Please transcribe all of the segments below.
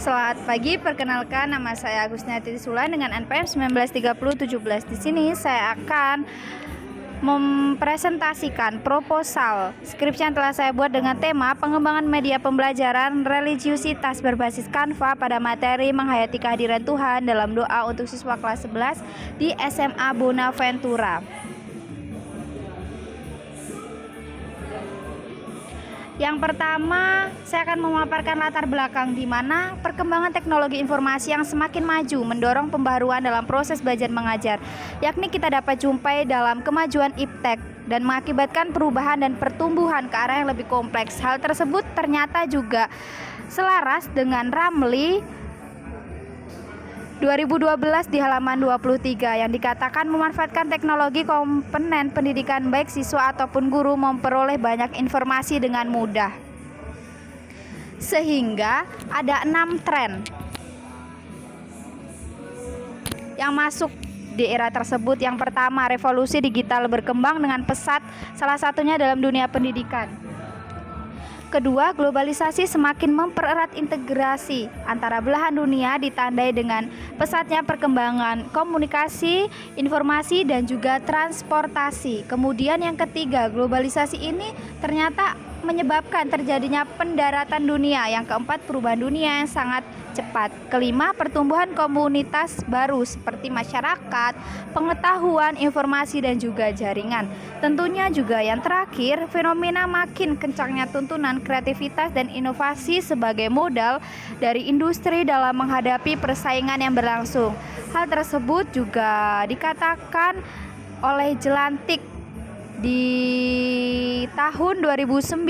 Selamat pagi, perkenalkan nama saya Agustinati Tisulan dengan NPM 193017. Di sini saya akan mempresentasikan proposal skripsi yang telah saya buat dengan tema pengembangan media pembelajaran religiusitas berbasis Canva pada materi menghayati kehadiran Tuhan dalam doa untuk siswa kelas 11 di SMA Bonaventura. Yang pertama, saya akan memaparkan latar belakang di mana perkembangan teknologi informasi yang semakin maju mendorong pembaruan dalam proses belajar mengajar, yakni kita dapat jumpai dalam kemajuan iptek dan mengakibatkan perubahan dan pertumbuhan ke arah yang lebih kompleks. Hal tersebut ternyata juga selaras dengan Ramli 2012 di halaman 23 yang dikatakan memanfaatkan teknologi komponen pendidikan baik siswa ataupun guru memperoleh banyak informasi dengan mudah. Sehingga ada 6 tren yang masuk di era tersebut. Yang pertama, revolusi digital berkembang dengan pesat, salah satunya dalam dunia pendidikan. Kedua, globalisasi semakin mempererat integrasi antara belahan dunia ditandai dengan pesatnya perkembangan komunikasi, informasi, dan juga transportasi. Kemudian yang ketiga, globalisasi ini ternyata menyebabkan terjadinya pendaratan dunia. Yang keempat, perubahan dunia yang sangat cepat. Kelima, pertumbuhan komunitas baru seperti masyarakat, pengetahuan, informasi, dan juga jaringan. Tentunya juga yang terakhir, fenomena makin kencangnya tuntunan kreativitas dan inovasi sebagai modal dari industri dalam menghadapi persaingan yang berlangsung. Hal tersebut juga dikatakan oleh Jelantik di tahun 2019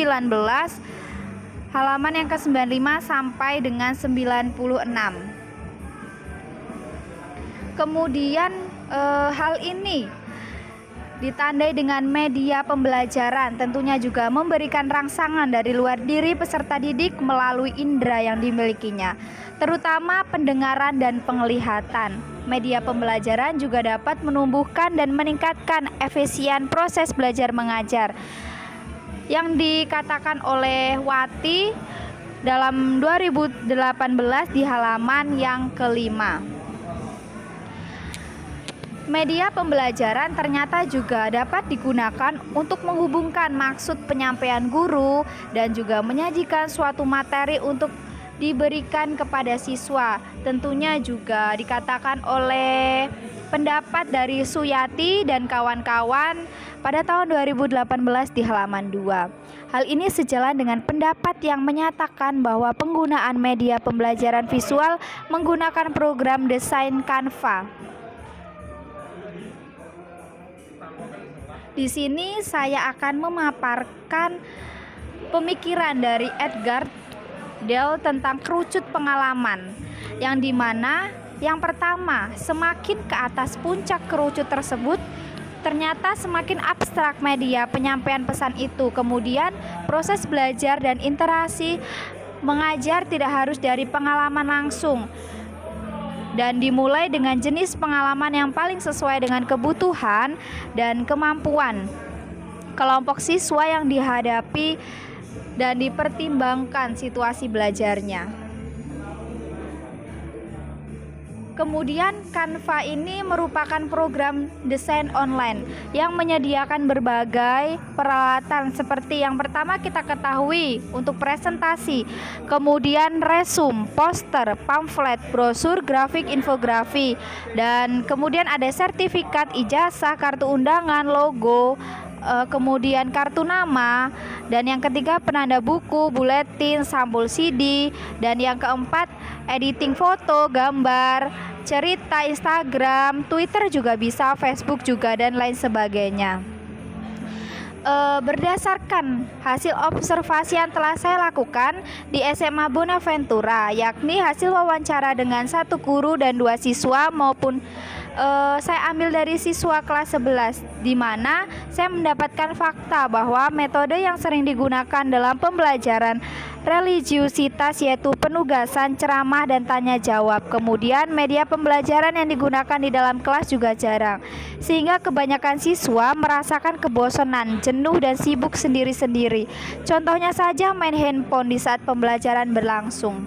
halaman yang ke-95 sampai dengan 96. Kemudian hal ini ditandai dengan media pembelajaran, tentunya juga memberikan rangsangan dari luar diri peserta didik melalui indera yang dimilikinya, terutama pendengaran dan penglihatan. Media pembelajaran juga dapat menumbuhkan dan meningkatkan efisien proses belajar mengajar, yang dikatakan oleh Wati dalam 2018 di halaman yang kelima. Media pembelajaran ternyata juga dapat digunakan untuk menghubungkan maksud penyampaian guru dan juga menyajikan suatu materi untuk diberikan kepada siswa. Tentunya juga dikatakan oleh pendapat dari Suyati dan kawan-kawan pada tahun 2018 di halaman 2. Hal ini sejalan dengan pendapat yang menyatakan bahwa penggunaan media pembelajaran visual menggunakan program desain Canva. Di sini saya akan memaparkan pemikiran dari Edgar Dale tentang kerucut pengalaman, yang dimana yang pertama, semakin ke atas puncak kerucut tersebut, ternyata semakin abstrak media penyampaian pesan itu. Kemudian proses belajar dan interaksi mengajar tidak harus dari pengalaman langsung, dan dimulai dengan jenis pengalaman yang paling sesuai dengan kebutuhan dan kemampuan kelompok siswa yang dihadapi dan dipertimbangkan situasi belajarnya. Kemudian Canva ini merupakan program desain online yang menyediakan berbagai peralatan seperti yang pertama kita ketahui untuk presentasi, kemudian resume, poster, pamflet, brosur, grafik, infografi, dan kemudian ada sertifikat, ijazah, kartu undangan, logo, kemudian kartu nama, dan yang ketiga penanda buku, buletin, sampul CD, dan yang keempat editing foto, gambar, cerita, Instagram, Twitter juga bisa, Facebook juga, dan lain sebagainya. Berdasarkan hasil observasi yang telah saya lakukan di SMA Bonaventura, yakni hasil wawancara dengan 1 guru dan 2 siswa, maupun saya ambil dari siswa kelas 11, di mana saya mendapatkan fakta bahwa metode yang sering digunakan dalam pembelajaran religiusitas yaitu penugasan, ceramah, dan tanya jawab. Kemudian media pembelajaran yang digunakan di dalam kelas juga jarang, sehingga kebanyakan siswa merasakan kebosanan, jenuh, dan sibuk sendiri-sendiri. Contohnya saja main handphone di saat pembelajaran berlangsung.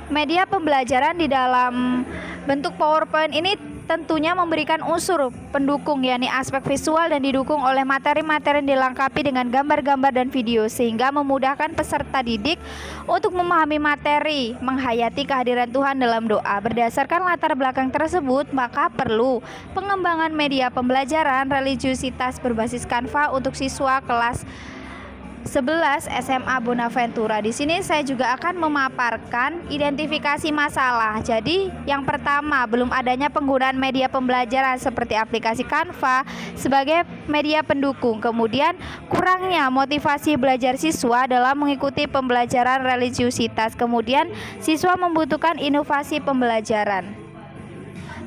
media pembelajaran di dalam bentuk PowerPoint ini tentunya memberikan unsur pendukung, yakni aspek visual, dan didukung oleh materi-materi yang dilengkapi dengan gambar-gambar dan video sehingga memudahkan peserta didik untuk memahami materi, menghayati kehadiran Tuhan dalam doa. Berdasarkan latar belakang tersebut, maka perlu pengembangan media pembelajaran religiusitas berbasis Canva untuk siswa kelas 11 SMA Bonaventura. Di sini saya juga akan memaparkan identifikasi masalah. Jadi, yang pertama, belum adanya penggunaan media pembelajaran seperti aplikasi Canva sebagai media pendukung. Kemudian, kurangnya motivasi belajar siswa dalam mengikuti pembelajaran religiusitas. Kemudian, siswa membutuhkan inovasi pembelajaran.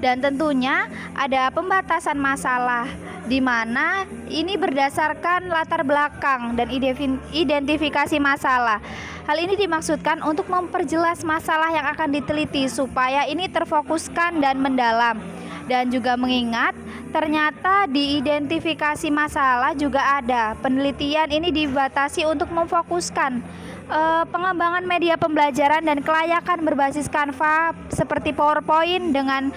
Dan tentunya ada pembatasan masalah, di mana ini berdasarkan latar belakang dan identifikasi masalah. Hal ini dimaksudkan untuk memperjelas masalah yang akan diteliti supaya ini terfokuskan dan mendalam. Dan juga mengingat ternyata di identifikasi masalah juga ada penelitian ini dibatasi untuk memfokuskan pengembangan media pembelajaran dan kelayakan berbasis Canva seperti PowerPoint dengan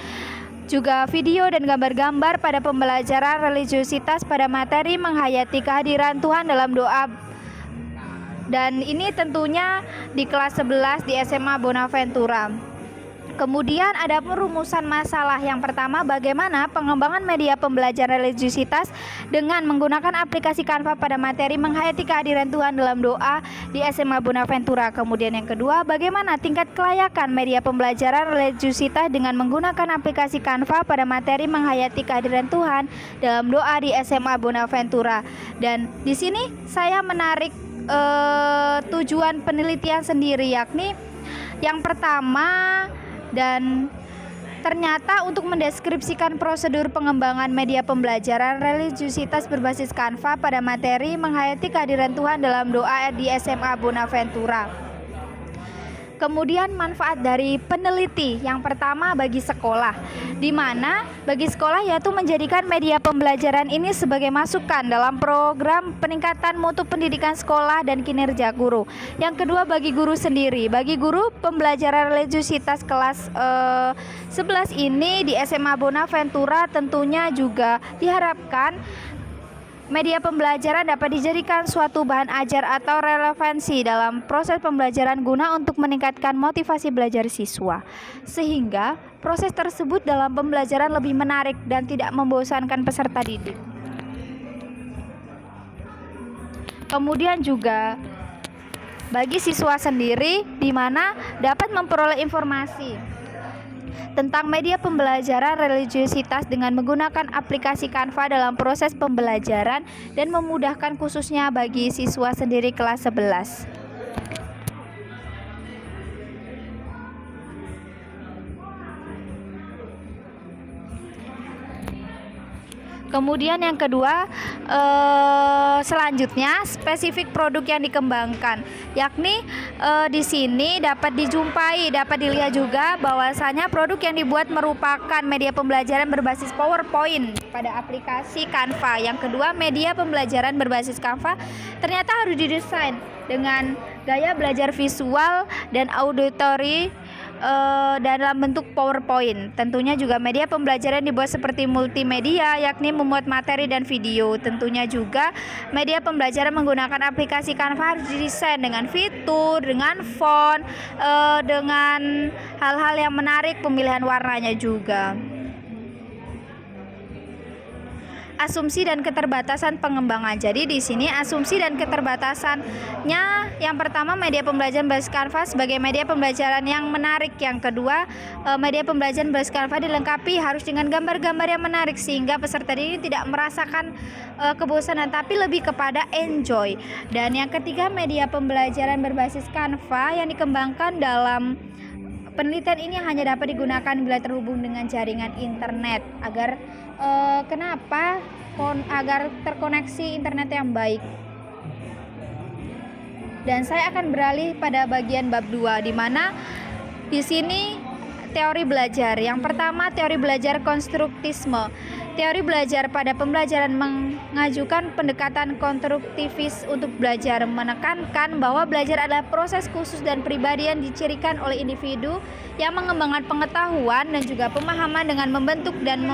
juga video dan gambar-gambar pada pembelajaran religiusitas pada materi menghayati kehadiran Tuhan dalam doa. Dan ini tentunya di kelas 11 di SMA Bonaventura. Kemudian ada perumusan masalah. Yang pertama, bagaimana pengembangan media pembelajaran religiusitas dengan menggunakan aplikasi Canva pada materi menghayati kehadiran Tuhan dalam doa di SMA Bonaventura. Kemudian yang kedua, bagaimana tingkat kelayakan media pembelajaran religiusitas dengan menggunakan aplikasi Canva pada materi menghayati kehadiran Tuhan dalam doa di SMA Bonaventura. Dan di sini saya menarik tujuan penelitian sendiri, yakni yang pertama, dan ternyata untuk mendeskripsikan prosedur pengembangan media pembelajaran religiusitas berbasis Canva pada materi menghayati kehadiran Tuhan dalam doa di SMA Bonaventura. Kemudian manfaat dari peneliti, yang pertama bagi sekolah, di mana bagi sekolah yaitu menjadikan media pembelajaran ini sebagai masukan dalam program peningkatan mutu pendidikan sekolah dan kinerja guru. Yang kedua bagi guru sendiri, bagi guru pembelajaran religiusitas kelas 11 ini di SMA Bonaventura tentunya juga diharapkan media pembelajaran dapat dijadikan suatu bahan ajar atau relevansi dalam proses pembelajaran guna untuk meningkatkan motivasi belajar siswa, sehingga proses tersebut dalam pembelajaran lebih menarik dan tidak membosankan peserta didik. Kemudian juga bagi siswa sendiri, di mana dapat memperoleh informasi tentang media pembelajaran religiusitas dengan menggunakan aplikasi Canva dalam proses pembelajaran dan memudahkan khususnya bagi siswa sendiri kelas 11. Kemudian yang kedua, selanjutnya spesifik produk yang dikembangkan, yakni di sini dapat dijumpai, dapat dilihat juga bahwasanya produk yang dibuat merupakan media pembelajaran berbasis PowerPoint pada aplikasi Canva. Yang kedua, media pembelajaran berbasis Canva ternyata harus didesain dengan gaya belajar visual dan auditory dalam bentuk PowerPoint. Tentunya juga media pembelajaran dibuat seperti multimedia, yakni memuat materi dan video. Tentunya juga media pembelajaran menggunakan aplikasi Canva harus didesain dengan fitur, dengan font, dengan hal-hal yang menarik, pemilihan warnanya juga. Asumsi dan keterbatasan pengembangan. Jadi di sini asumsi dan keterbatasannya, yang pertama media pembelajaran berbasis Canva sebagai media pembelajaran yang menarik. Yang kedua, media pembelajaran berbasis Canva dilengkapi harus dengan gambar-gambar yang menarik sehingga peserta didik tidak merasakan kebosanan tapi lebih kepada enjoy. Dan yang ketiga, media pembelajaran berbasis Canva yang dikembangkan dalam penelitian ini hanya dapat digunakan bila terhubung dengan jaringan internet. Agar terkoneksi internet yang baik. Dan saya akan beralih pada bagian bab 2, di mana di sini teori belajar. Yang pertama, teori belajar konstruktisme. Teori belajar pada pembelajaran mengajukan pendekatan konstruktivis untuk belajar, menekankan bahwa belajar adalah proses khusus dan pribadi yang dicirikan oleh individu yang mengembangkan pengetahuan dan juga pemahaman dengan membentuk dan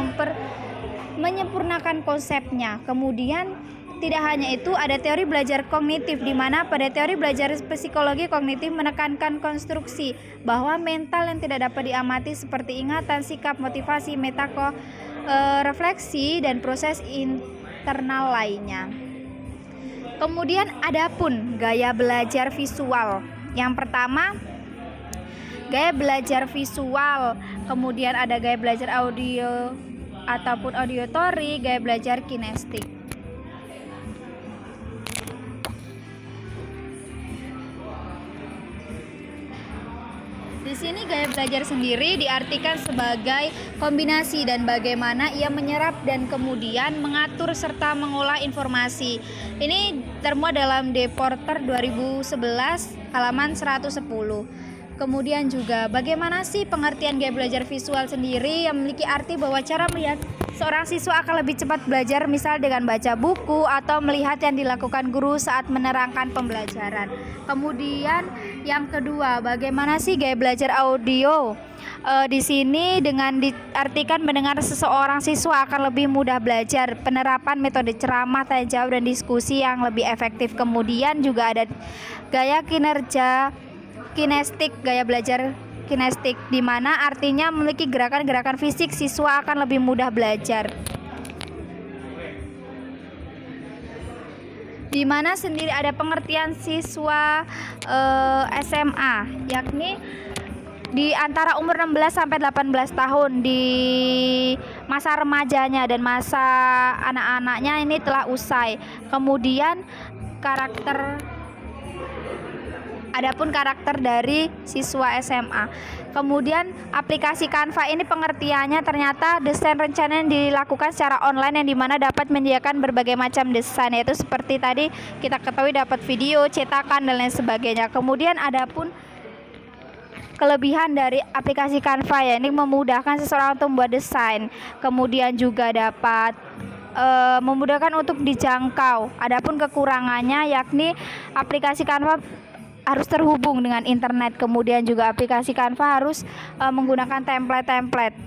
menyempurnakan konsepnya. Kemudian tidak hanya itu, ada teori belajar kognitif, di mana pada teori belajar psikologi kognitif menekankan konstruksi bahwa mental yang tidak dapat diamati seperti ingatan, sikap, motivasi, refleksi, dan proses internal lainnya. Kemudian adapun gaya belajar visual. Yang pertama, gaya belajar visual, kemudian ada gaya belajar audio ataupun auditory, gaya belajar kinestik. Di sini gaya belajar sendiri diartikan sebagai kombinasi dan bagaimana ia menyerap dan kemudian mengatur serta mengolah informasi. Ini termuat dalam The Porter 2011 halaman 110. Kemudian juga bagaimana sih pengertian gaya belajar visual sendiri, yang memiliki arti bahwa cara melihat seorang siswa akan lebih cepat belajar, misal dengan baca buku atau melihat yang dilakukan guru saat menerangkan pembelajaran. Kemudian yang kedua, bagaimana sih gaya belajar audio? Di sini dengan diartikan mendengar seseorang siswa akan lebih mudah belajar, penerapan metode ceramah, tanya jawab, dan diskusi yang lebih efektif. Kemudian juga ada gaya kinerja kinestik, gaya belajar kinestik, di mana artinya memiliki gerakan-gerakan fisik, siswa akan lebih mudah belajar. Di mana sendiri ada pengertian siswa SMA, yakni di antara umur 16 sampai 18 tahun, di masa remajanya dan masa anak-anaknya ini telah usai. Kemudian adapun karakter dari siswa SMA. Kemudian aplikasi Canva ini pengertiannya ternyata desain rencana yang dilakukan secara online, yang dimana dapat menyediakan berbagai macam desain, yaitu seperti tadi kita ketahui dapat video, cetakan, dan lain sebagainya. Kemudian adapun kelebihan dari aplikasi Canva, ya, ini memudahkan seseorang untuk membuat desain. Kemudian juga dapat memudahkan untuk dijangkau. Adapun kekurangannya yakni aplikasi Canva harus terhubung dengan internet. Kemudian juga aplikasi Canva harus menggunakan template.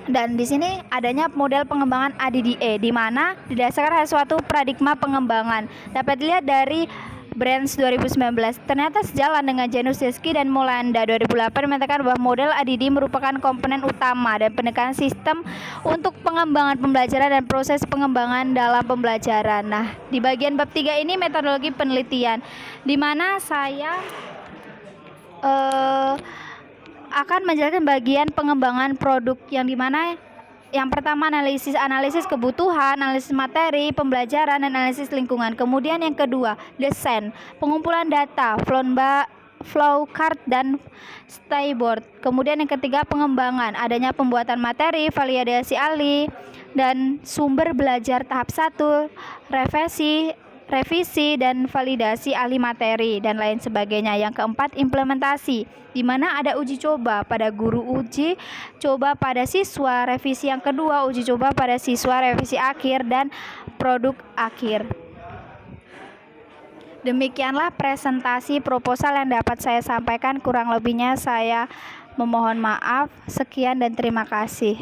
Dan di sini adanya model pengembangan ADDIE, di mana didasarkan pada suatu paradigma pengembangan. Dapat dilihat dari Brands 2019. Ternyata sejalan dengan Januszewski dan Molanda 2008 mengatakan bahwa model ADDIE merupakan komponen utama dan pendekatan sistem untuk pengembangan pembelajaran dan proses pengembangan dalam pembelajaran. Nah, di bagian bab 3 ini metodologi penelitian, di mana saya akan menjelaskan bagian pengembangan produk, yang dimana yang pertama analisis kebutuhan, analisis materi, pembelajaran, dan analisis lingkungan. Kemudian yang kedua, desain, pengumpulan data, flowchart, dan storyboard. Kemudian yang ketiga, pengembangan, adanya pembuatan materi, validasi ahli, dan sumber belajar tahap 1, revisi dan validasi ahli materi, dan lain sebagainya. Yang keempat, implementasi, di mana ada uji coba pada guru, uji coba pada siswa, revisi yang kedua, uji coba pada siswa, revisi akhir, dan produk akhir. Demikianlah presentasi proposal yang dapat saya sampaikan. Kurang lebihnya saya memohon maaf. Sekian dan terima kasih.